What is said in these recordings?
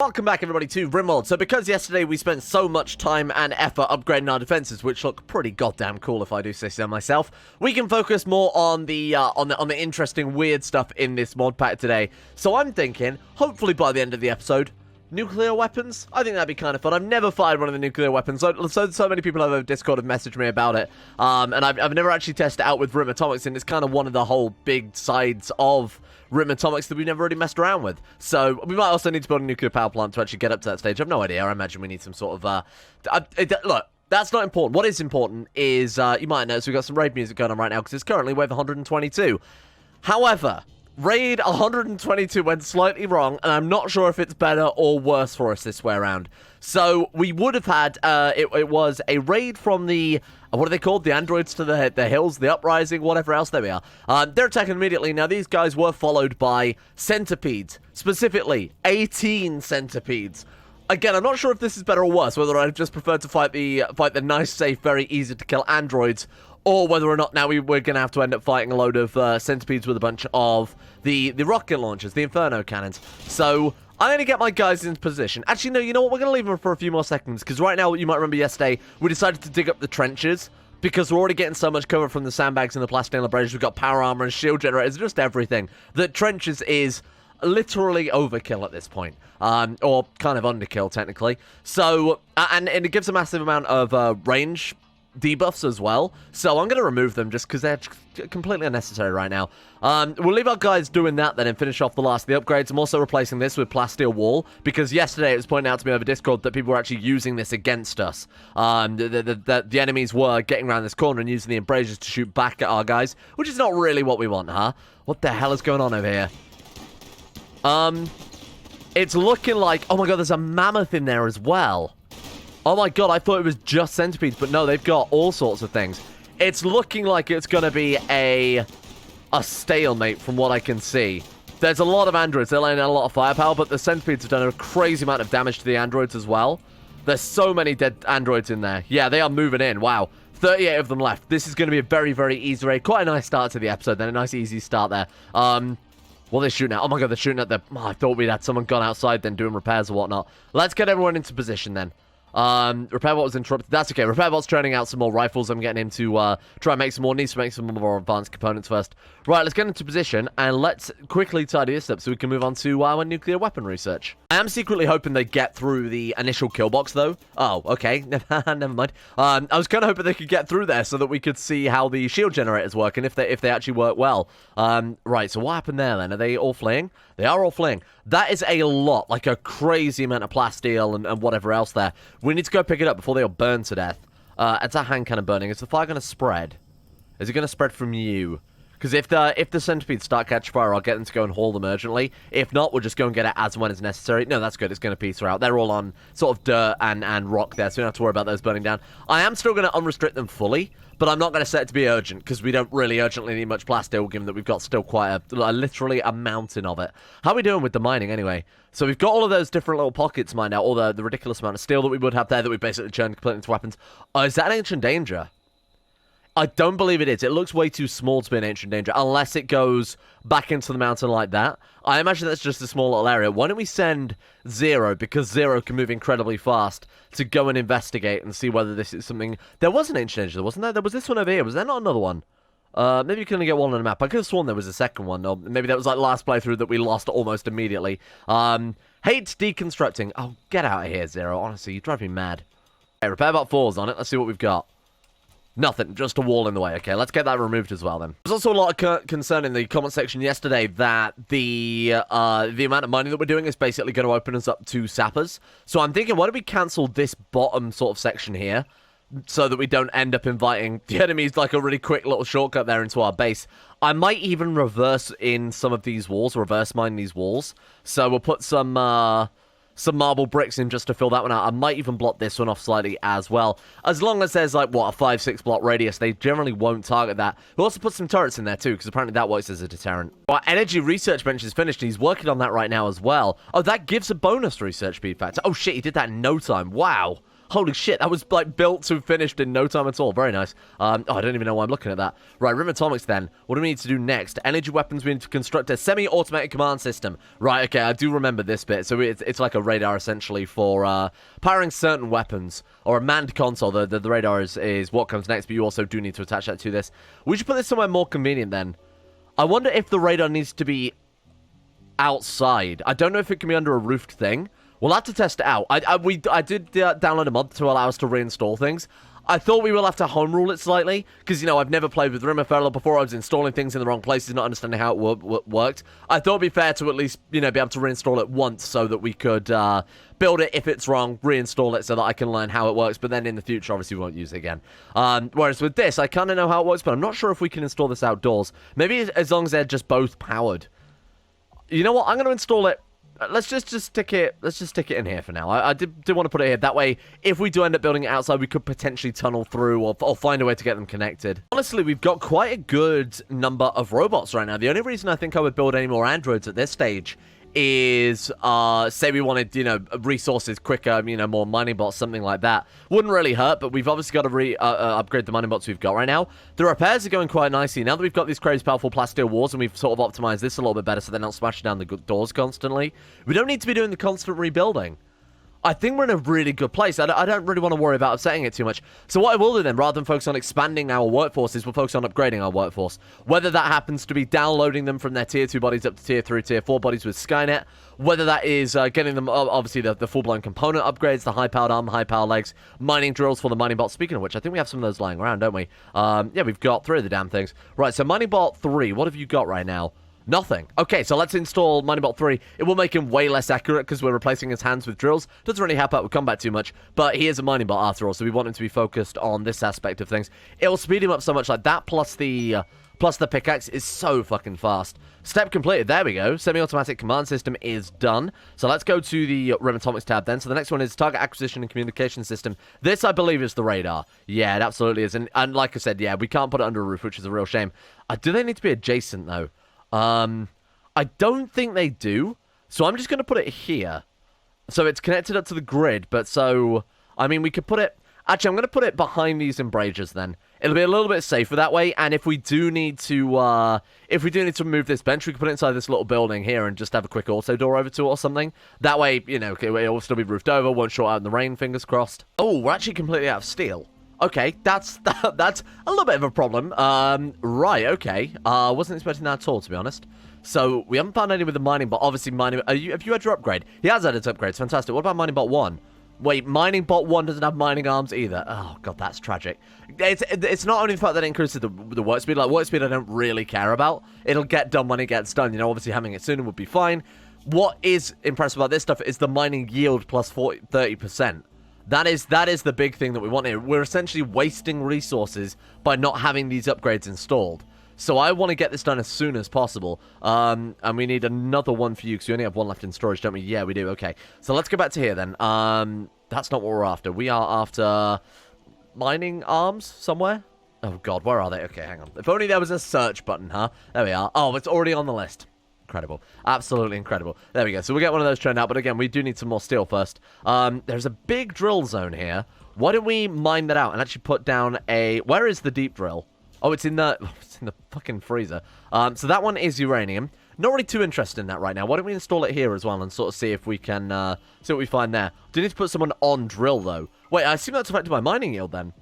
Welcome back, everybody, to Rimworld. So because yesterday we spent so much time and effort upgrading our defenses, which look pretty goddamn cool if I do say so myself, we can focus more on the interesting, weird stuff in this mod pack today. So I'm thinking, hopefully by the end of the episode, nuclear weapons? I think that'd be kind of fun. I've never fired one of the nuclear weapons. So many people over Discord have messaged me about it. And I've never actually tested it out with RimAtomics, and it's kind of one of the whole big sides of RimAtomics that we've never really messed around with. So we might also need to build a nuclear power plant to actually get up to that stage. I have no idea. I imagine we need some sort of... look, that's not important. What is important is, you might notice we've got some raid music going on right now because it's currently wave 122. However, raid 122 went slightly wrong, and I'm not sure if it's better or worse for us this way around. So we would have had, it was a raid from the, what are they called? The androids to the hills, the uprising, whatever else. There we are. They're attacking immediately. Now, these guys were followed by centipedes, specifically 18 centipedes. Again, I'm not sure if this is better or worse, whether I'd just prefer to fight the nice, safe, very easy to kill androids, or whether or not now we're going to have to end up fighting a load of centipedes with a bunch of the rocket launchers, the Inferno cannons. So I'm going to get my guys into position. Actually, no, you know what? We're going to leave them for a few more seconds, because right now, you might remember yesterday, we decided to dig up the trenches, because we're already getting so much cover from the sandbags and the plastic bridges. We've got power armor and shield generators, just everything. The trenches is literally overkill at this point, or kind of underkill, technically. So, and it gives a massive amount of range debuffs as well, so I'm going to remove them just because they're completely unnecessary right now. We'll leave our guys doing that then and finish off the last of the upgrades. I'm also replacing this with plasteel wall, because yesterday it was pointed out to me over Discord that people were actually using this against us. The enemies were getting around this corner and using the embrasures to shoot back at our guys, which is not really what we want, huh? What the hell is going on over here? It's looking like, oh my god, there's a mammoth in there as well. Oh my god, I thought it was just centipedes, but no, they've got all sorts of things. It's looking like it's going to be a stalemate from what I can see. There's a lot of androids. They're laying out a lot of firepower, but the centipedes have done a crazy amount of damage to the androids as well. There's so many dead androids in there. Yeah, they are moving in. Wow. 38 of them left. This is going to be a very, very easy raid. Quite a nice start to the episode then. A nice, easy start there. What are they shooting at? Oh my god, they're shooting at the... Oh, I thought we'd had someone gone outside then doing repairs or whatnot. Let's get everyone into position then. Repairbot was interrupted. That's okay. Repairbot's churning out some more rifles. I'm getting him to try and make some more. Needs to make some more advanced components first. Right, let's get into position and let's quickly tidy this up so we can move on to our nuclear weapon research. I am secretly hoping they get through the initial kill box though. Oh, okay. Never mind. I was kind of hoping they could get through there so that we could see how the shield generators work and if they actually work well. Right, so what happened there then? Are they all fleeing? They are all fleeing. That is a lot, like a crazy amount of plasteel and whatever else there. We need to go pick it up before they all burn to death. It's a hand cannon burning. Is the fire going to spread? Is it going to spread from you? Because if the centipedes start catching fire, I'll get them to go and haul them urgently. If not, we'll just go and get it as and when it's necessary. No, that's good. It's going to peter out. They're all on sort of dirt and rock there, so we don't have to worry about those burning down. I am still going to unrestrict them fully, but I'm not going to set it to be urgent, because we don't really urgently need much plasteel, given that we've got still quite literally a mountain of it. How are we doing with the mining, anyway? So we've got all of those different little pockets mined out, all the ridiculous amount of steel that we would have there that we basically turned completely into weapons. Is that an ancient danger? I don't believe it is. It looks way too small to be an ancient danger, unless it goes back into the mountain like that. I imagine that's just a small little area. Why don't we send Zero, because Zero can move incredibly fast, to go and investigate and see whether this is something... There was an ancient danger, wasn't there? There was this one over here. Was there not another one? Maybe you can only get one on the map. I could have sworn there was a second one, or maybe that was like last playthrough that we lost almost immediately. Hate deconstructing. Oh, get out of here, Zero. Honestly, you drive me mad. Okay, Repairbot 4's on it. Let's see what we've got. Nothing, just a wall in the way. Okay, let's get that removed as well then. There's also a lot of concern in the comment section yesterday that the amount of mining that we're doing is basically going to open us up to sappers. So I'm thinking, why don't we cancel this bottom sort of section here so that we don't end up inviting the enemies like a really quick little shortcut there into our base. I might even reverse in some of these walls, reverse mine these walls. So we'll put some marble bricks in just to fill that one out. I might even block this one off slightly as well. As long as there's like, what, a 5-6 block radius, they generally won't target that. We'll also put some turrets in there too, because apparently that works as a deterrent. Our energy research bench is finished, and he's working on that right now as well. Oh, that gives a bonus research speed factor. Oh shit, he did that in no time. Wow. Holy shit, that was, like, built to finished in no time at all. Very nice. Oh, I don't even know why I'm looking at that. Right, RimAtomics then. What do we need to do next? Energy weapons, we need to construct a semi-automated command system. Right, okay, I do remember this bit. So it's like a radar, essentially, for powering certain weapons. Or a manned console. The radar is what comes next, but you also do need to attach that to this. We should put this somewhere more convenient, then. I wonder if the radar needs to be outside. I don't know if it can be under a roofed thing. We'll have to test it out. I did download a mod to allow us to reinstall things. I thought we will have to home rule it slightly, because, you know, I've never played with RimAtomics before. I was installing things in the wrong places, not understanding how it worked. I thought it'd be fair to at least, you know, be able to reinstall it once so that we could build it if it's wrong, reinstall it so that I can learn how it works, but then in the future, obviously, we won't use it again. Whereas with this, I kind of know how it works, but I'm not sure if we can install this outdoors. Maybe as long as they're just both powered. You know what? I'm going to install it. Let's just stick it. Let's just stick it in here for now. I did want to put it here. That way, if we do end up building it outside, we could potentially tunnel through or find a way to get them connected. Honestly, we've got quite a good number of robots right now. The only reason I think I would build any more androids at this stage is, say we wanted, you know, resources quicker, you know, more mining bots, something like that. Wouldn't really hurt, but we've obviously got to upgrade the mining bots we've got right now. The repairs are going quite nicely. Now that we've got these crazy powerful plasteel walls and we've sort of optimized this a little bit better so they're not smashing down the doors constantly, we don't need to be doing the constant rebuilding. I think we're in a really good place. I don't really want to worry about upsetting it too much. So what I will do then, rather than focus on expanding our workforce, is we'll focus on upgrading our workforce. Whether that happens to be downloading them from their tier 2 bodies up to tier 3, tier 4 bodies with Skynet, whether that is getting them, obviously, the full-blown component upgrades, the high-powered arm, high-powered legs, mining drills for the mining bot. Speaking of which, I think we have some of those lying around, don't we? Yeah, we've got 3 of the damn things. Right, so mining bot 3, what have you got right now? Nothing. Okay, so let's install Miningbolt 3. It will make him way less accurate because we're replacing his hands with drills. Doesn't really help out with combat too much, but he is a mining bot after all, so we want him to be focused on this aspect of things. It will speed him up so much, like that plus the pickaxe is so fucking fast. Step completed. There we go. Semi-automatic command system is done. So let's go to the RimAtomics tab then. So the next one is target acquisition and communication system. This, I believe, is the radar. Yeah, it absolutely is. And like I said, yeah, we can't put it under a roof, which is a real shame. Do they need to be adjacent, though? I don't think they do, so I'm just going to put it here. So it's connected up to the grid, but so, I mean, we could put it, actually, I'm going to put it behind these embrasures then. It'll be a little bit safer that way, and if we do need to move this bench, we can put it inside this little building here and just have a quick auto door over to it or something. That way, you know, it'll still be roofed over, won't short out in the rain, fingers crossed. Oh, we're actually completely out of steel. Okay, that's a little bit of a problem. Right, okay. Wasn't expecting that at all, to be honest. So, we haven't found any with the mining bot. Obviously, mining... have you had your upgrade? He has had its upgrades. Fantastic. What about mining bot 1? Wait, mining bot 1 doesn't have mining arms either. Oh, God, that's tragic. It's not only the fact that it increases the work speed. Like, work speed I don't really care about. It'll get done when it gets done. You know, obviously, having it sooner would be fine. What is impressive about this stuff is the mining yield plus 30%. That is the big thing that we want here. We're essentially wasting resources by not having these upgrades installed. So I want to get this done as soon as possible. And we need another one for you, because we only have one left in storage, don't we? Yeah, we do. Okay. So let's go back to here, then. That's not what we're after. We are after mining arms somewhere. Oh, God. Where are they? Okay, hang on. If only there was a search button, huh? There we are. Oh, it's already on the list. Incredible. Absolutely incredible. There we go. So we'll get one of those turned out. But again, we do need some more steel first. There's a big drill zone here. Why don't we mine that out and actually put down a... Where is the deep drill? Oh, it's in the fucking freezer. So that one is uranium. Not really too interested in that right now. Why don't we install it here as well and sort of see if we can... see what we find there. Do need to put someone on drill, though. Wait, I assume that's affected by mining yield, then.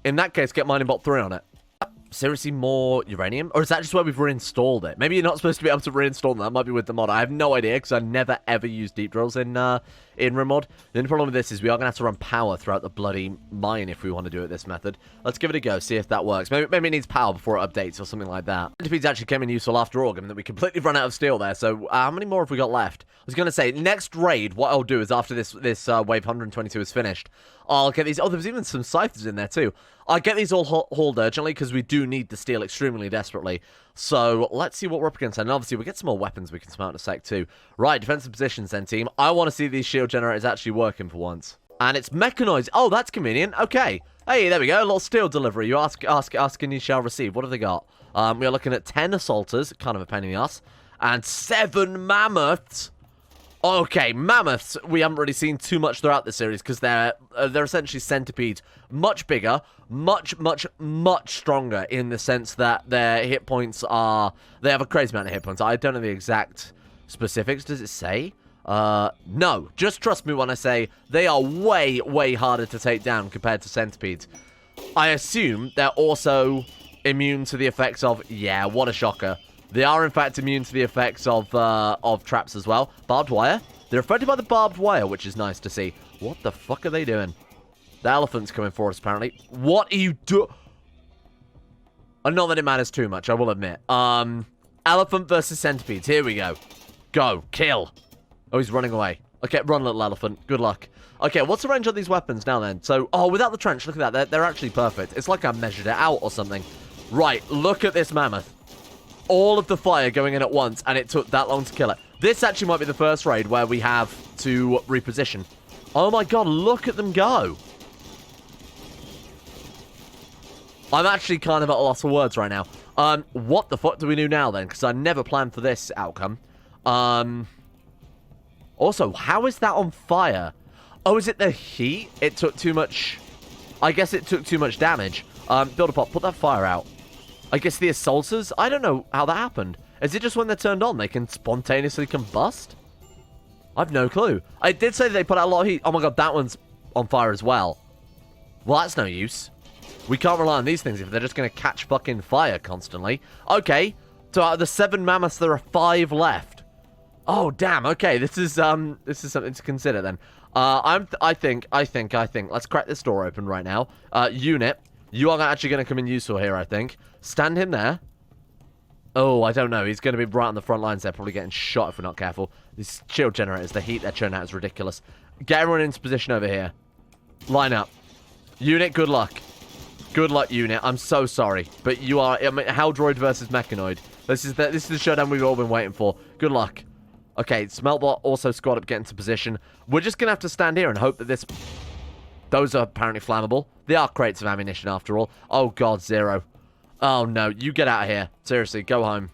In that case, get mining bot 3 on it. Seriously, more uranium? Or is that just where we've reinstalled it? Maybe you're not supposed to be able to reinstall them. That might be with the mod. I have no idea, because I never, ever use deep drills in Rimworld. The only problem with this is we are going to have to run power throughout the bloody mine if we want to do it this method. Let's give it a go, see if that works. Maybe it needs power before it updates or something like that. Centipedes actually came in useful after all, given that we completely run out of steel there. So, how many more have we got left? I was going to say, next raid, what I'll do is after this wave 122 is finished, I'll get these... Oh, there's even some scythes in there, too. I'll get these all hauled urgently, because we do need the steel extremely desperately. So, let's see what we're up against. And obviously, we'll get some more weapons we can smelt in a sec, too. Right, defensive positions then, team. I want to see these shield generators actually working for once. And it's mechanized. Oh, that's convenient. Okay. Hey, there we go. A little steel delivery. You ask and you shall receive. What have they got? We are looking at 10 assaulters. Kind of a pain in the ass. And 7 mammoths. Okay, mammoths, we haven't really seen too much throughout the series because they're essentially centipedes. Much bigger, much stronger in the sense that their hit points are... They have a crazy amount of hit points. I don't know the exact specifics. Does it say? No. Just trust me when I say they are way harder to take down compared to centipedes. I assume they're also immune to the effects of... Yeah, what a shocker. They are, in fact, immune to the effects of traps as well. Barbed wire. They're affected by the barbed wire, which is nice to see. What the fuck are they doing? The elephant's coming for us, apparently. What are you doing? Not that it matters too much, I will admit. Elephant versus centipedes. Here we go. Go. Kill. Oh, he's running away. Okay, run, little elephant. Good luck. Okay, what's the range on these weapons now, then? So, oh, without the trench, look at that. They're actually perfect. It's like I measured it out or something. Right, look at this mammoth. All of the fire going in at once, and it took that long to kill it. This actually might be the first raid where we have to reposition. Oh my god, look at them go. I'm actually kind of at a loss for words right now. What the fuck do we do now, then? Because I never planned for this outcome. Also, how is that on fire? Oh, is it the heat? It took too much... I guess it took too much damage. Build a pop, put that fire out. I guess the assaulters? I don't know how that happened. Is it just when they're turned on, they can spontaneously combust? I've no clue. I did say they put out a lot of heat. Oh my god, that one's on fire as well. Well, that's no use. We can't rely on these things if they're just going to catch fucking fire constantly. Okay, so out of the 7 mammoths, there are 5 left. Oh, damn. Okay, this is something to consider then. I think. Let's crack this door open right now. Unit, you are actually going to come in useful here, I think. Stand him there. Oh, I don't know. He's going to be right on the front lines. They're probably getting shot if we're not careful. These shield generators, the heat they're churning out is ridiculous. Get everyone into position over here. Line up. Unit, good luck. Good luck, Unit. I'm so sorry. But you are... I mean, Haldroid versus Mechanoid. This is the showdown we've all been waiting for. Good luck. Okay, Smeltbot also squad up, get into position. We're just going to have to stand here and hope that this... Those are apparently flammable. They are crates of ammunition after all. Oh, God, Zero. Oh, no. You get out of here. Seriously, go home.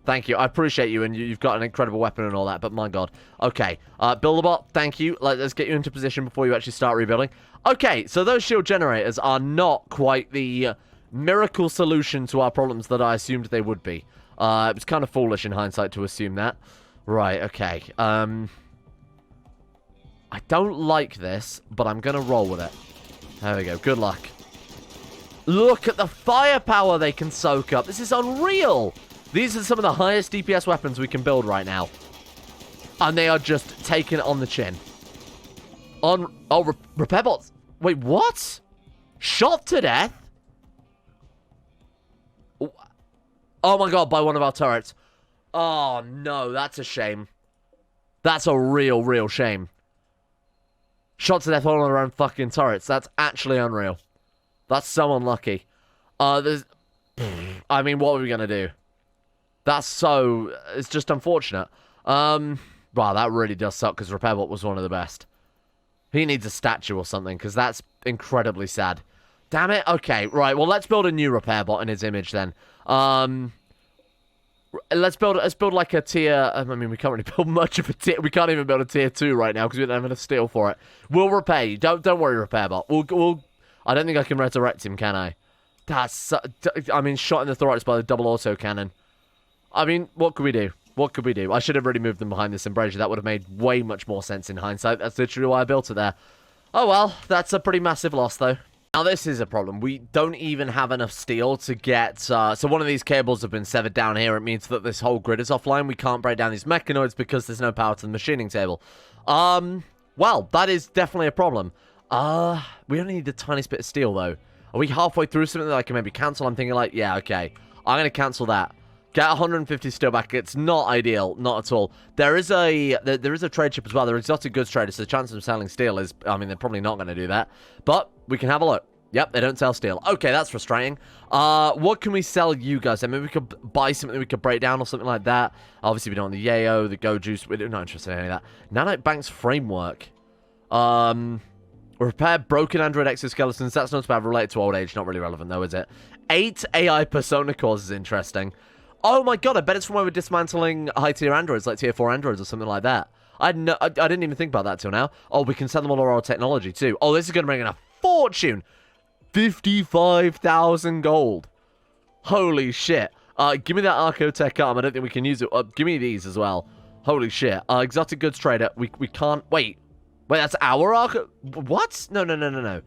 Thank you. I appreciate you, and you've got an incredible weapon and all that, but my god. Okay. Builderbot, thank you. Let's get you into position before you actually start rebuilding. Okay, so those shield generators are not quite the miracle solution to our problems that I assumed they would be. It was kind of foolish in hindsight to assume that. Right, okay. I don't like this, but I'm going to roll with it. There we go. Good luck. Look at the firepower they can soak up. This is unreal. These are some of the highest DPS weapons we can build right now. And they are just taking it on the chin. Repair bots. Wait, what? Shot to death? Oh my god, by one of our turrets. Oh no, that's a shame. That's a real shame. Shot to death on their own fucking turrets. That's actually unreal. That's so unlucky. I mean, what are we gonna do? That's so... It's just unfortunate. Wow, that really does suck, because Repairbot was one of the best. He needs a statue or something, because that's incredibly sad. Damn it. Okay, right. Well, let's build a new Repairbot in his image, then. Let's build like a tier... I mean, we can't really build much of a tier... We can't even build a tier 2 right now, because we don't have enough steel for it. We'll repair you. Don't worry, Repairbot. We'll... I don't think I can resurrect him, can I? That's... I mean, shot in the thorax by the double auto cannon. I mean, what could we do? What could we do? I should have really moved them behind this embrasure. That would have made way much more sense in hindsight. That's literally why I built it there. Oh well, that's a pretty massive loss, though. Now, this is a problem. We don't even have enough steel to get... so one of these cables have been severed down here. It means that this whole grid is offline. We can't break down these mechanoids because there's no power to the machining table. Well, that is definitely a problem. We only need the tiniest bit of steel, though. Are we halfway through something that I can maybe cancel? I'm thinking like, yeah, okay. I'm going to cancel that. Get 150 steel back. It's not ideal. Not at all. There is a trade ship as well. They're exotic goods traders, so the chance of selling steel is... I mean, they're probably not going to do that. But we can have a look. Yep, they don't sell steel. Okay, that's frustrating. What can we sell you guys? I mean, we could buy something we could break down or something like that. Obviously, we don't want the Yayo, the Go Juice. We're not interested in any of that. Nanite Bank's framework. Repair broken android exoskeletons. That's not bad. Related to old age. Not really relevant, though, is it? 8 AI persona cores is interesting. Oh my god, I bet it's from where we're dismantling high-tier androids, like tier 4 androids or something like that. I didn't even think about that till now. Oh, we can sell them all our technology too. Oh, this is going to bring in a fortune. 55,000 gold. Holy shit. Give me that Archotech arm. I don't think we can use it. Give me these as well. Holy shit. Exotic goods trader. We can't... Wait, that's our Archo... What? No.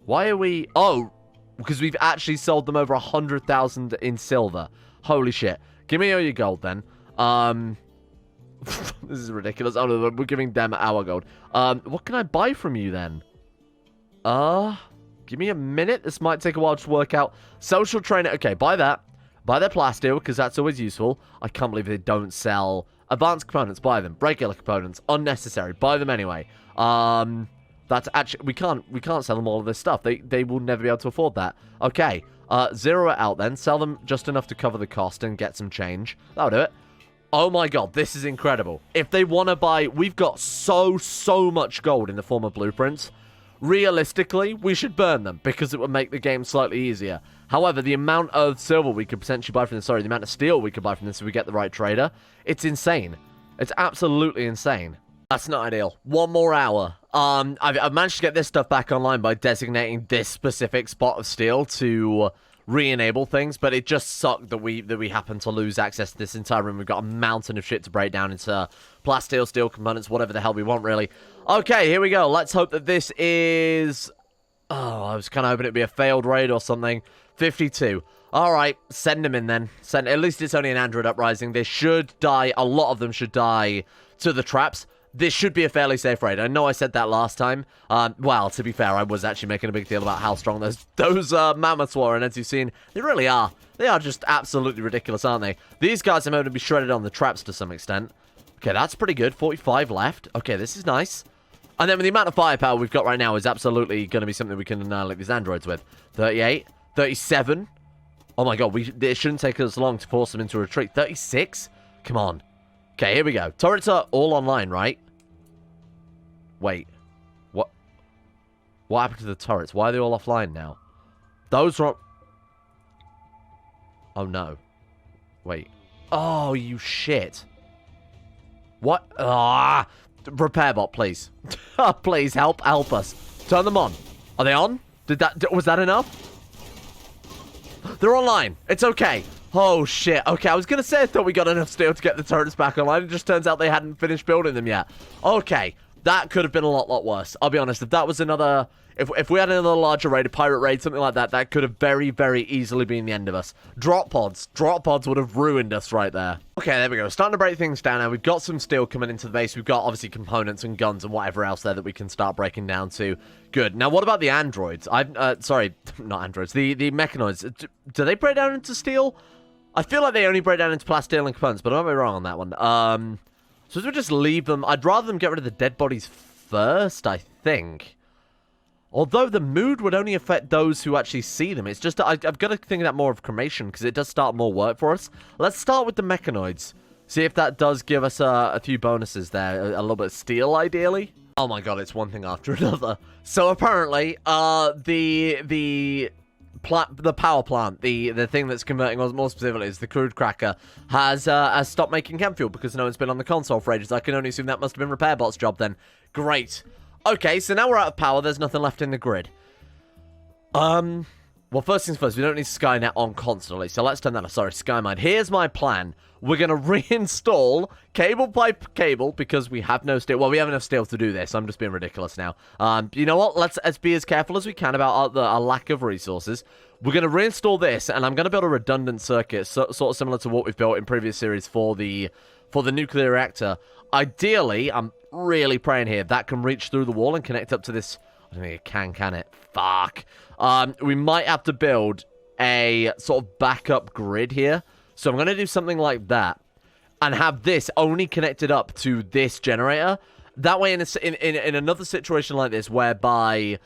Why are we... Oh, because we've actually sold them over 100,000 in silver. Holy shit. Give me all your gold then. This is ridiculous. Oh, no, we're giving them our gold. What can I buy from you then? Give me a minute. This might take a while to work out. Social trainer. Okay, buy that. Buy their plasteel, because that's always useful. I can't believe they don't sell advanced components. Buy them. Regular components. Unnecessary. Buy them anyway. That's actually... We can't sell them all of this stuff. They will never be able to afford that. Okay. Zero it out then. Sell them just enough to cover the cost and get some change. That'll do it. Oh my god, this is incredible. If they want to buy... We've got so much gold in the form of blueprints. Realistically, we should burn them because it would make the game slightly easier. However, the amount of silver we could potentially buy from this... Sorry, the amount of steel we could buy from this if we get the right trader. It's insane. It's absolutely insane. That's not ideal. One more hour. I've managed to get this stuff back online by designating this specific spot of steel to... re-enable things, but it just sucked that we happen to lose access to this entire room. We've got a mountain of shit to break down into plasteel, steel components, whatever the hell we want, really. Okay, here we go. Let's hope that this is... Oh, I was kind of hoping it'd be a failed raid or something. 52. Alright, send them in then. At least it's only an Android uprising. They should die. A lot of them should die to the traps. This should be a fairly safe raid. I know I said that last time. Well, to be fair, I was actually making a big deal about how strong those mammoths were, and as you've seen, they really are. They are just absolutely ridiculous, aren't they? These guys are able to be shredded on the traps to some extent. Okay, that's pretty good. 45 left. Okay, this is nice. And then with the amount of firepower we've got right now is absolutely going to be something we can annihilate these androids with. 38. 37. Oh my god, it shouldn't take us long to force them into a retreat. 36? Come on. Okay, here we go. Turrets are all online, right? Wait. What? What happened to the turrets? Why are they all offline now? Those are... Oh, no. Wait. Oh, you shit. What? Ah! Repair bot, please. Please, help us. Turn them on. Are they on? Was that enough? They're online. It's okay. Oh, shit. Okay, I was going to say I thought we got enough steel to get the turrets back online. It just turns out they hadn't finished building them yet. Okay. That could have been a lot worse. I'll be honest. If that was another... If we had another larger raid, a pirate raid, something like that, that could have very easily been the end of us. Drop pods. Drop pods would have ruined us right there. Okay, there we go. Starting to break things down now. We've got some steel coming into the base. We've got, obviously, components and guns and whatever else there that we can start breaking down to. Good. Now, what about the androids? Sorry, not androids. The mechanoids. Do they break down into steel? I feel like they only break down into plasteel and components, but I might be wrong on that one. So we just leave them. I'd rather them get rid of the dead bodies first, I think. Although the mood would only affect those who actually see them. It's just, I've got to think of that more of cremation, because it does start more work for us. Let's start with the mechanoids. See if that does give us a few bonuses there. A little bit of steel, ideally. Oh my god, it's one thing after another. So apparently, the power plant, the thing that's converting, more specifically, is the crude cracker, has stopped making chem fuel because no one's been on the console for ages. I can only assume that must have been RepairBot's job then. Great. Okay, so now we're out of power. There's nothing left in the grid. Well, first things first, we don't need Skynet on constantly, so let's turn that off. Sorry, SkyMind. Here's my plan. We're going to reinstall cable pipe cable because we have no steel. Well, we have enough steel to do this. I'm just being ridiculous now. You know what? Let's be as careful as we can about our lack of resources. We're going to reinstall this, and I'm going to build a redundant circuit, sort of similar to what we've built in previous series for the nuclear reactor. Ideally, I'm really praying here that can reach through the wall and connect up to this. I don't think it can it? Fuck. We might have to build a sort of backup grid here. So I'm going to do something like that and have this only connected up to this generator. That way, in another situation like this, whereby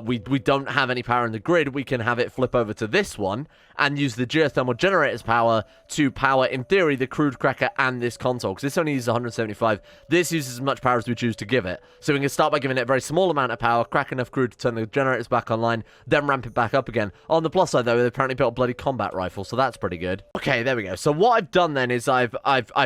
we don't have any power in the grid, we can have it flip over to this one and use the geothermal generator's power to power, in theory, the crude cracker and this console, because this only uses 175. This uses as much power as we choose to give it. So we can start by giving it a very small amount of power, crack enough crude to turn the generators back online, then ramp it back up again. On the plus side, though, they apparently built a bloody combat rifle, so that's pretty good. Okay, there we go. So what I've done then is I've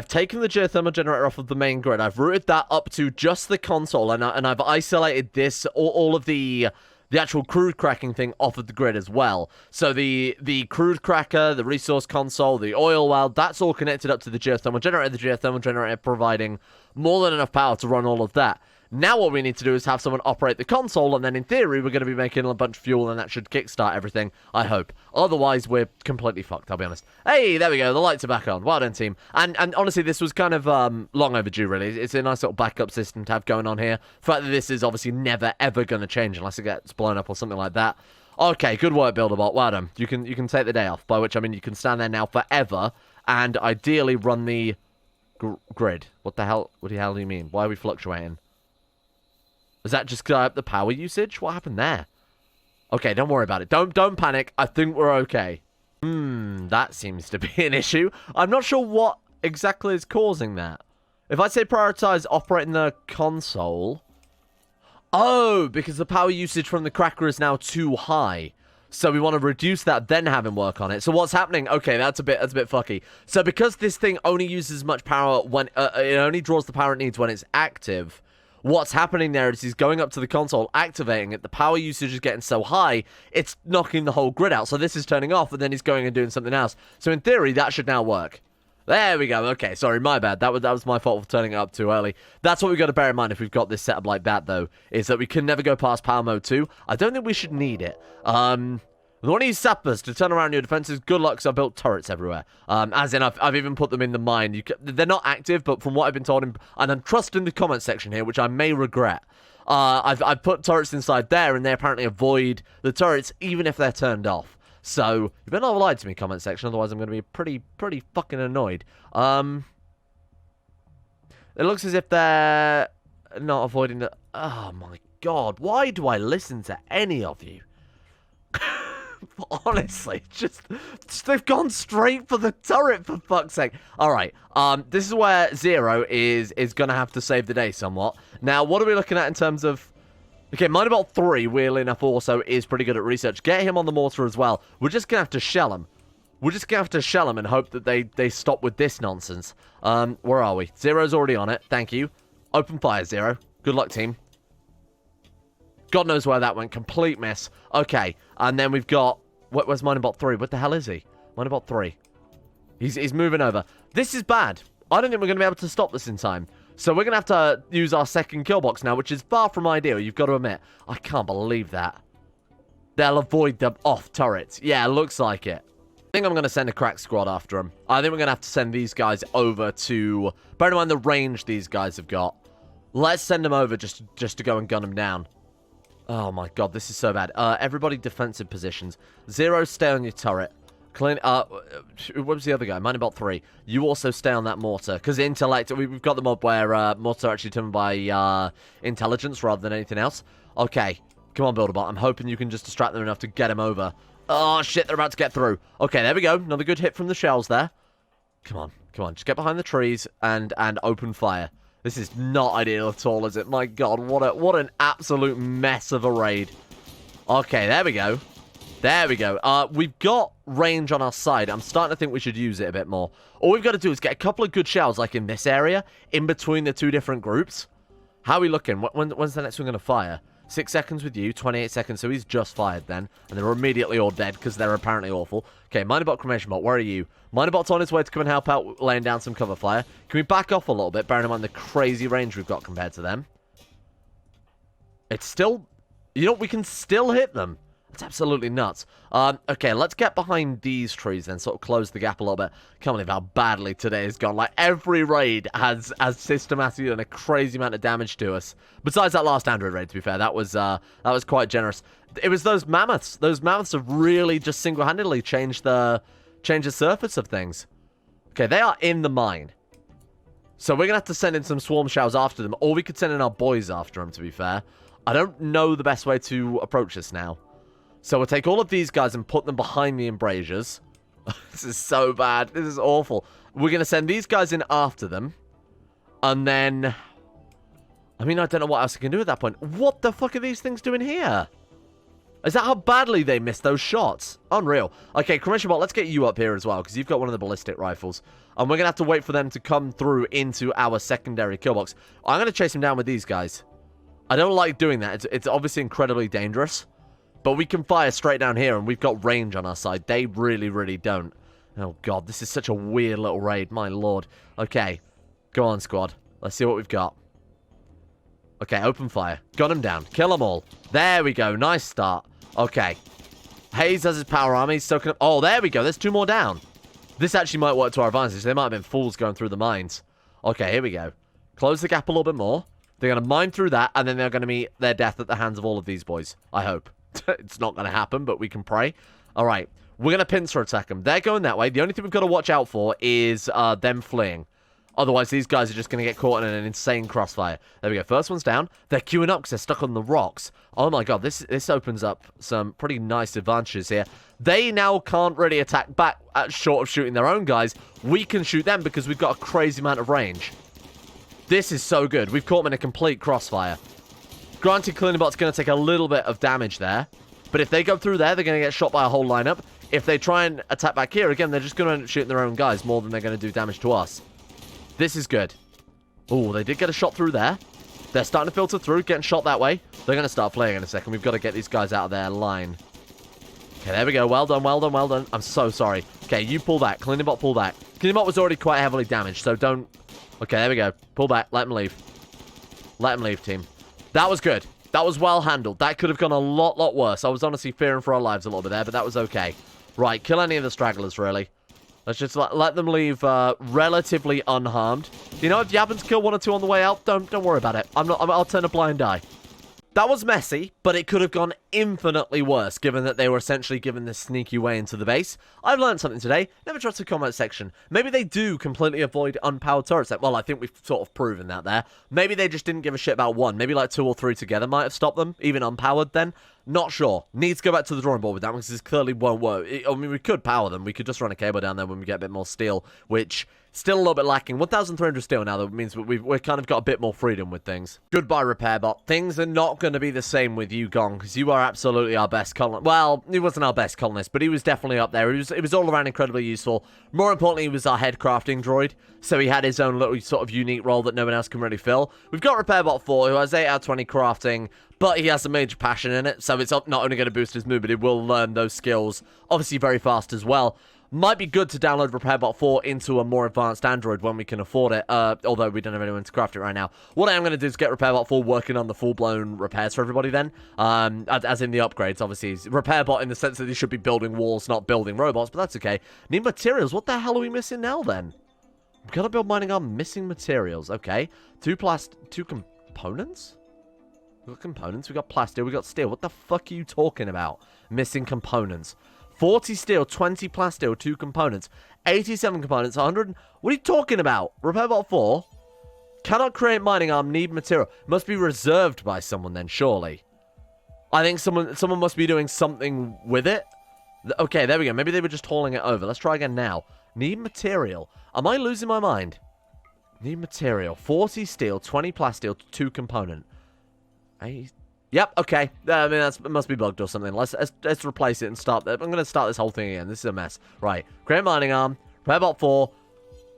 taken the geothermal generator off of the main grid. I've routed that up to just the console, and I've isolated this, all of the actual crude cracking thing off of the grid as well. So the crude cracker, the resource console, the oil well, that's all connected up to the geothermal generator. The geothermal generator providing more than enough power to run all of that. Now what we need to do is have someone operate the console, and then in theory we're going to be making a bunch of fuel, and that should kickstart everything, I hope. Otherwise, we're completely fucked, I'll be honest. Hey, there we go, the lights are back on. Well done, team. And honestly, this was kind of long overdue, really. It's a nice little backup system to have going on here. The fact that this is obviously never, ever going to change unless it gets blown up or something like that. Okay, good work, Builderbot. Well done. You can take the day off, by which I mean you can stand there now forever, and ideally run the grid. What the hell do you mean? Why are we fluctuating? Is that just the power usage? What happened there? Okay, don't worry about it. Don't panic. I think we're okay. That seems to be an issue. I'm not sure what exactly is causing that. If I say prioritize operating the console... Oh, because the power usage from the cracker is now too high. So we want to reduce that, then have him work on it. So what's happening? Okay, that's a bit fucky. So because this thing only uses as much power when... it only draws the power it needs when it's active... What's happening there is he's going up to the console, activating it. The power usage is getting so high, it's knocking the whole grid out. So this is turning off, and then he's going and doing something else. So in theory, that should now work. There we go. Okay, sorry, my bad. That was my fault for turning it up too early. That's what we've got to bear in mind if we've got this setup like that, though, is that we can never go past power mode 2. I don't think we should need it. We want to use Sappers to turn around your defenses. Good luck, because I've built turrets everywhere. As in, I've even put them in the mine. They're not active, but from what I've been told, and I'm trusting the comment section here, which I may regret. I've put turrets inside there, and they apparently avoid the turrets, even if they're turned off. So, you better not lie to me, comment section, otherwise I'm going to be pretty fucking annoyed. It looks as if they're not avoiding the... Oh my god, why do I listen to any of you? Honestly, just they've gone straight for the turret, for fuck's sake. Alright, this is where Zero is going to have to save the day somewhat. Now, what are we looking at in terms of... Okay, Minebot 3, weirdly enough, also is pretty good at research. Get him on the mortar as well. We're just going to have to shell him. We're just going to have to shell him and hope that they stop with this nonsense. Where are we? Zero's already on it. Thank you. Open fire, Zero. Good luck, team. God knows where that went. Complete miss. Okay, and then we've got... Where's Minebot 3? What the hell is he? Minebot 3. He's moving over. This is bad. I don't think we're going to be able to stop this in time. So we're going to have to use our second kill box now, which is far from ideal, you've got to admit. I can't believe that. They'll avoid the off turrets. Yeah, looks like it. I think I'm going to send a crack squad after them. I think we're going to have to send these guys over to... Bear in mind the range these guys have got. Let's send them over just to go and gun them down. Oh my god, this is so bad. Everybody defensive positions. Zero, stay on your turret. Clean. What was the other guy? Minebot 3. You also stay on that mortar. Because intellect, we've got the mob where mortar are actually determined by intelligence rather than anything else. Okay. Come on, Builderbot. I'm hoping you can just distract them enough to get him over. Oh, shit, they're about to get through. Okay, there we go. Another good hit from the shells there. Come on. Come on. Just get behind the trees and open fire. This is not ideal at all, is it? My god, what an absolute mess of a raid. Okay, there we go. There we go. We've got range on our side. I'm starting to think we should use it a bit more. All we've got to do is get a couple of good shells, like in this area, in between the two different groups. How are we looking? When's the next one going to fire? 6 seconds with you, 28 seconds, so he's just fired then. And they're immediately all dead, because they're apparently awful. Okay, Minebot, Cremation Bot, where are you? Minebot's on his way to come and help out, laying down some cover fire. Can we back off a little bit, bearing in mind the crazy range we've got compared to them? It's still... You know, we can still hit them. It's absolutely nuts. Okay, let's get behind these trees then, sort of close the gap a little bit. Can't believe how badly today has gone. Like, every raid has systematically done a crazy amount of damage to us. Besides that last Android raid, to be fair, that was quite generous. It was those mammoths. Those mammoths have really just single-handedly changed the surface of things. Okay, they are in the mine. So we're going to have to send in some swarm shells after them, or we could send in our boys after them, to be fair. I don't know the best way to approach this now. So we'll take all of these guys and put them behind the embrasures. This is so bad. This is awful. We're going to send these guys in after them. And then... I mean, I don't know what else I can do at that point. What the fuck are these things doing here? Is that how badly they missed those shots? Unreal. Okay, Commission Bot, let's get you up here as well, because you've got one of the ballistic rifles. And we're going to have to wait for them to come through into our secondary kill box. I'm going to chase them down with these guys. I don't like doing that. It's obviously incredibly dangerous. But we can fire straight down here, and we've got range on our side. They really, really don't. Oh, God, this is such a weird little raid. My lord. Okay, go on, squad. Let's see what we've got. Okay, open fire. Got him down. Kill them all. There we go. Nice start. Okay. Hayes has his power army. He's soaking up. Oh, there we go. There's 2 more down. This actually might work to our advantage. They might have been fools going through the mines. Okay, here we go. Close the gap a little bit more. They're going to mine through that, and then they're going to meet their death at the hands of all of these boys. I hope. It's not going to happen, but we can pray. All right. We're going to pincer attack them. They're going that way. The only thing we've got to watch out for is them fleeing. Otherwise, these guys are just going to get caught in an insane crossfire. There we go. First one's down. They're queuing up because they're stuck on the rocks. Oh my god, this opens up some pretty nice advantages here. They now can't really attack back short of shooting their own guys. We can shoot them because we've got a crazy amount of range. This is so good. We've caught them in a complete crossfire. Granted, Cannibal going to take a little bit of damage there. But if they go through there, they're going to get shot by a whole lineup. If they try and attack back here, again, they're just going to end up shooting their own guys more than they're going to do damage to us. This is good. Oh, they did get a shot through there. They're starting to filter through, getting shot that way. They're going to start fleeing in a second. We've got to get these guys out of their line. Okay, there we go. Well done, well done, well done. I'm so sorry. Okay, you pull back. Cannibal, pull back. Cannibal was already quite heavily damaged, so don't... Okay, there we go. Pull back. Let him leave. Let him leave, team. That was good. That was well handled. That could have gone a lot worse. I was honestly fearing for our lives a little bit there, but that was okay. Right, kill any of the stragglers, really. Let's just let them leave relatively unharmed. You know, if you happen to kill 1 or 2 on the way out, don't worry about it. I'll turn a blind eye. That was messy, but it could have gone infinitely worse, given that they were essentially given this sneaky way into the base. I've learned something today. Never trust the comment section. Maybe they do completely avoid unpowered turrets. Well, I think we've sort of proven that there. Maybe they just didn't give a shit about 1. Maybe like 2 or 3 together might have stopped them, even unpowered then. Not sure. Needs to go back to the drawing board with that one, because this clearly won't work. I mean, we could power them. We could just run a cable down there when we get a bit more steel, which... Still a little bit lacking. 1,300 steel now. That means we've kind of got a bit more freedom with things. Goodbye, RepairBot. Things are not going to be the same with you, Gong, because you are absolutely our best colonist. Well, he wasn't our best colonist, but he was definitely up there. It was all around incredibly useful. More importantly, he was our head crafting droid, so he had his own little sort of unique role that no one else can really fill. We've got RepairBot 4, who has 8 out of 20 crafting, but he has a major passion in it, so it's not only going to boost his mood, but it will learn those skills, obviously very fast as well. Might be good to download RepairBot 4 into a more advanced Android when we can afford it, although we don't have anyone to craft it right now. What I am going to do is get RepairBot 4 working on the full-blown repairs for everybody then, as in the upgrades, obviously. RepairBot in the sense that they should be building walls, not building robots, but that's okay. Need materials. What the hell are we missing now, then? We've got to build mining arm missing materials. Okay. 2 components? We've got components. We've got plastic. We've got steel. What the fuck are you talking about? Missing components. 40 steel, 20 plasteel, 2 components, 87 components, 100... What are you talking about? RepairBot 4? Cannot create mining arm, need material. Must be reserved by someone then, surely. I think someone must be doing something with it. Okay, there we go. Maybe they were just hauling it over. Let's try again now. Need material. Am I losing my mind? Need material. 40 steel, 20 plasteel, 2 component. Yep, okay. I mean, it must be bugged or something. Let's replace it and start. I'm going to start this whole thing again. This is a mess. Right. Create mining arm. RepairBot 4.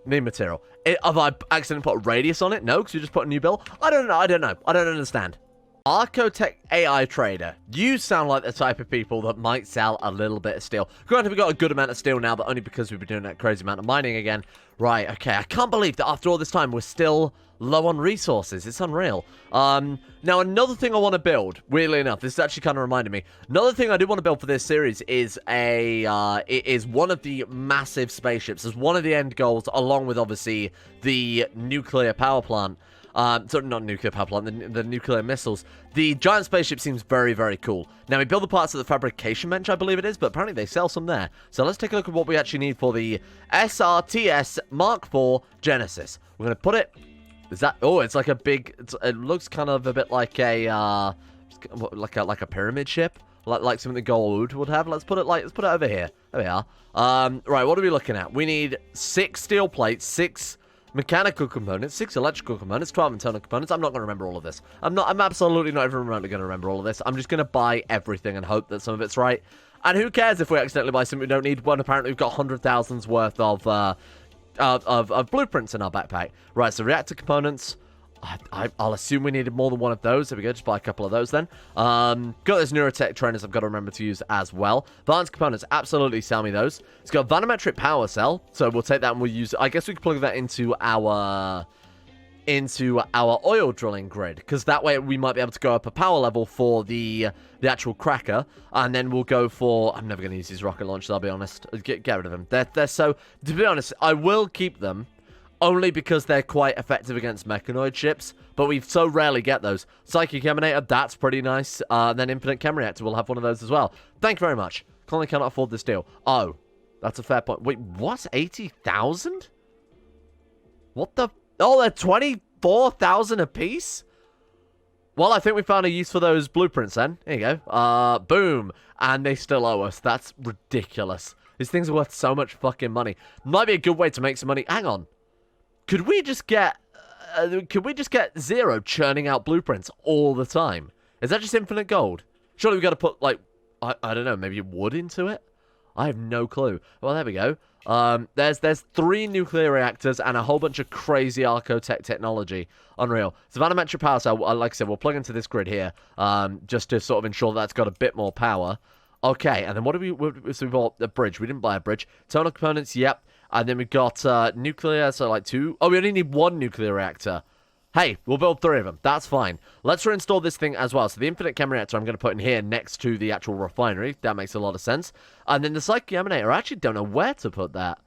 Need material. Have I accidentally put a radius on it? No, because you just put a new bill. I don't know. I don't understand. Archotech AI Trader. You sound like the type of people that might sell a little bit of steel. Granted, we've got a good amount of steel now, but only because we've been doing that crazy amount of mining again. Right, okay. I can't believe that after all this time, we're still low on resources. It's unreal. Now, another thing I want to build, weirdly enough, this is actually kind of reminded me. Another thing I do want to build for this series is one of the massive spaceships. As one of the end goals, along with, obviously, the nuclear power plant. So not nuclear power plant, the nuclear missiles. The giant spaceship seems very, very cool. Now, we build the parts at the fabrication bench, I believe it is, but apparently they sell some there. So let's take a look at what we actually need for the SRTS Mark IV Genesis. We're going to put it... Is that... Oh, it's like a big... it looks kind of a bit like a... Like a pyramid ship? Like something the gold would have? Let's put it over here. There we are. Right, what are we looking at? We need 6 steel plates, 6 mechanical components, 6 electrical components, 12 internal components. I'm not going to remember all of this. I'm absolutely not even remotely going to remember all of this. I'm just going to buy everything and hope that some of it's right. And who cares if we accidentally buy something we don't need when apparently we've got 100,000's worth of blueprints in our backpack. Right, so reactor components. I'll assume we needed more than one of those. There we go, just buy a couple of those then. Got those neurotech trainers I've got to remember to use as well. Advanced components, absolutely sell me those. It's got a vanometric power cell, so we'll take that and we'll use it. I guess we can plug that into our oil drilling grid, because that way we might be able to go up a power level for the actual cracker, and then we'll go for... I'm never going to use these rocket launchers, I'll be honest. Get rid of them. They're so... To be honest, I will keep them, only because they're quite effective against mechanoid ships, but we so rarely get those. Psychic Emanator, that's pretty nice. Then Infinite Chem Reactor, we'll have one of those as well. Thank you very much. Colony cannot afford this deal. Oh, that's a fair point. Wait, what? 80,000? What the... Oh, they're 24,000 apiece? Well, I think we found a use for those blueprints then. There you go. Boom. And they still owe us. That's ridiculous. These things are worth so much fucking money. Might be a good way to make some money. Hang on. Could we just get 0 churning out blueprints all the time? Is that just infinite gold? Surely we've got to put, like, I don't know, maybe wood into it? I have no clue. Well, there we go. There's 3 nuclear reactors and a whole bunch of crazy Arcotech technology. Unreal. So vanometric power cell, like I said, we'll plug into this grid here, just to sort of ensure that's got a bit more power. Okay, and then what do so we bought a bridge. We didn't buy a bridge. Tonal components, yep. And then we've got nuclear, so like 2. Oh, we only need 1 nuclear reactor. Hey, we'll build 3 of them. That's fine. Let's reinstall this thing as well. So the infinite chem reactor I'm going to put in here next to the actual refinery. That makes a lot of sense. And then the psychic emanator, I actually don't know where to put that.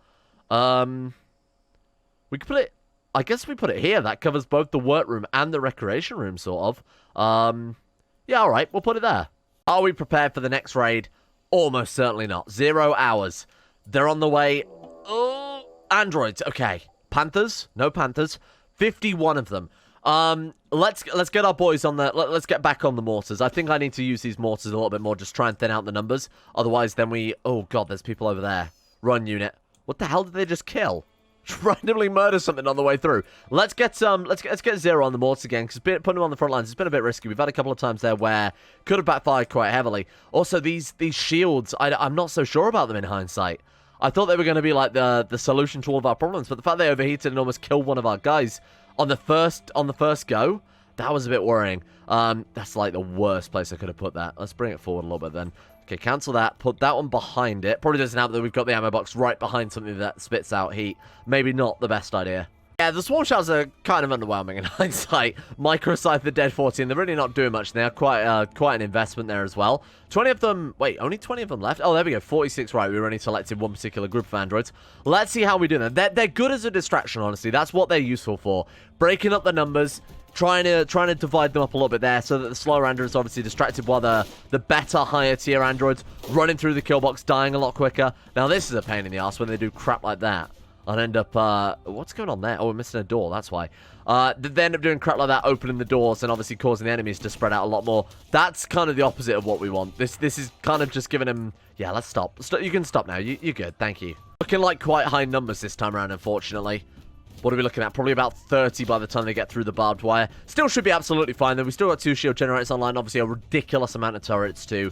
We could put it... I guess we put it here. That covers both the workroom and the recreation room, sort of. Yeah, alright. We'll put it there. Are we prepared for the next raid? Almost certainly not. 0 hours. They're on the way. Oh, androids. Okay. Panthers? No panthers. 51 of them. Let's get our boys on the... Let's get back on the mortars. I think I need to use these mortars a little bit more. Just try and thin out the numbers. Otherwise, then we... Oh, God, there's people over there. Run, unit. What the hell did they just kill? Just randomly murder something on the way through. Let's get 0 on the mortars again, because putting them on the front lines has been a bit risky. We've had a couple of times there where could have backfired quite heavily. Also, these shields, I'm not so sure about them in hindsight. I thought they were going to be like the solution to all of our problems, but the fact they overheated and almost killed one of our guys on the first go, that was a bit worrying. That's like the worst place I could have put that. Let's bring it forward a little bit then. Okay, cancel that. Put that one behind it. Probably doesn't help that we've got the ammo box right behind something that spits out heat. Maybe not the best idea. Yeah, the swarm shells are kind of underwhelming in hindsight. Microscythe the Dead 14, they're really not doing much. They're quite an investment there as well. 20 of them... Wait, only 20 of them left? Oh, there we go. 46, right. We were only selected one particular group of androids. Let's see how we do them. They're good as a distraction, honestly. That's what they're useful for. Breaking up the numbers, trying to divide them up a little bit there so that the slower androids are obviously distracted while the better, higher tier androids running through the kill box, dying a lot quicker. Now, this is a pain in the ass when they do crap like that. I'll end up, what's going on there? Oh, we're missing a door, that's why. They end up doing crap like that, opening the doors, and obviously causing the enemies to spread out a lot more. That's kind of the opposite of what we want. This is kind of just giving them... Yeah, let's stop. You can stop now. You're good, thank you. Looking like quite high numbers this time around, unfortunately. What are we looking at? Probably about 30 by the time they get through the barbed wire. Still should be absolutely fine, though. We still got 2 shield generators online, obviously a ridiculous amount of turrets, too.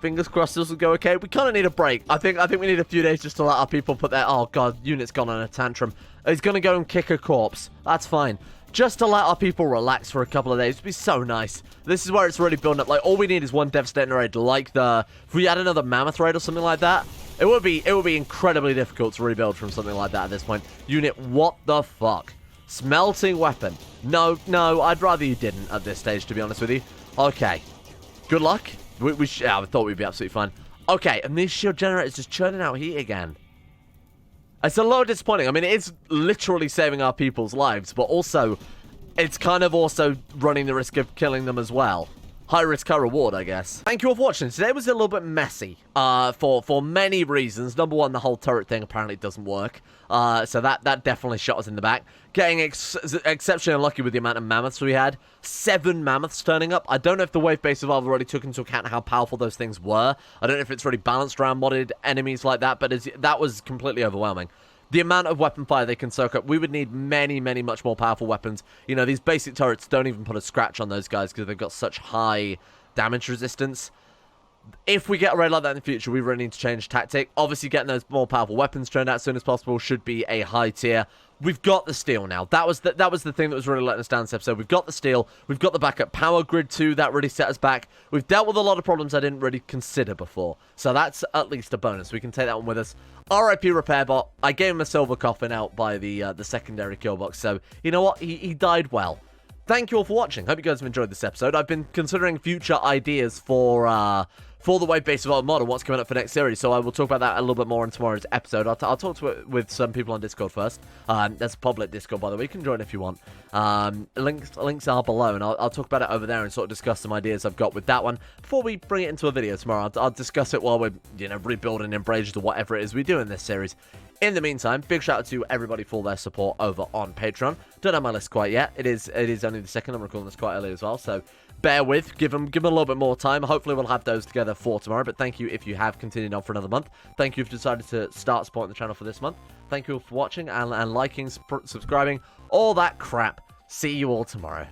Fingers crossed this will go okay. We kind of need a break. I think we need a few days just to let our people put their... Oh, God, unit's gone on a tantrum. He's going to go and kick a corpse. That's fine. Just to let our people relax for a couple of days would be so nice. This is where it's really building up. Like, all we need is one devastating raid, like the... If we had another mammoth raid or something like that, it would be incredibly difficult to rebuild from something like that at this point. Unit, what the fuck? Smelting weapon. No, I'd rather you didn't at this stage, to be honest with you. Okay. Good luck. I thought we'd be absolutely fine. Okay, and these shield generators just churning out heat again. It's a little disappointing. I mean, it is literally saving our people's lives, but also, it's kind of also running the risk of killing them as well. high risk, high reward, I guess. Thank you all for watching. Today was a little bit messy for many reasons. Number one, the whole turret thing apparently doesn't work. So that definitely shot us in the back. Getting exceptionally unlucky with the amount of mammoths we had. 7 mammoths turning up. I don't know if the wave base of Valve already took into account how powerful those things were. I don't know if it's really balanced around modded enemies like that, but that was completely overwhelming. The amount of weapon fire they can soak up, we would need many, many much more powerful weapons. You know, these basic turrets don't even put a scratch on those guys because they've got such high damage resistance. If we get a raid like that in the future, we really need to change tactic. Obviously, getting those more powerful weapons turned out as soon as possible should be a high tier. We've got the steel now. That was the thing that was really letting us down this episode. We've got the steel. We've got the backup power grid too. That really set us back. We've dealt with a lot of problems I didn't really consider before. So that's at least a bonus. We can take that one with us. RIP Repairbot. I gave him a silver coffin out by the secondary kill box. So, you know what? He died well. Thank you all for watching. Hope you guys have enjoyed this episode. I've been considering future ideas for the wave base of our mod and what's coming up for next series, so I will talk about that a little bit more in tomorrow's episode. I'll talk with some people on Discord first. There's a public Discord, by the way. You can join if you want. Links are below, and I'll talk about it over there and sort of discuss some ideas I've got with that one. Before we bring it into a video tomorrow, I'll discuss it while we're, rebuilding Embraged or whatever it is we do in this series. In the meantime, big shout out to everybody for their support over on Patreon. Don't have my list quite yet. It is only the second. I'm recording this quite early as well, so bear with. Give them a little bit more time. Hopefully, we'll have those together for tomorrow. But thank you if you have continued on for another month. Thank you if you decided to start supporting the channel for this month. Thank you all for watching and liking, subscribing, all that crap. See you all tomorrow.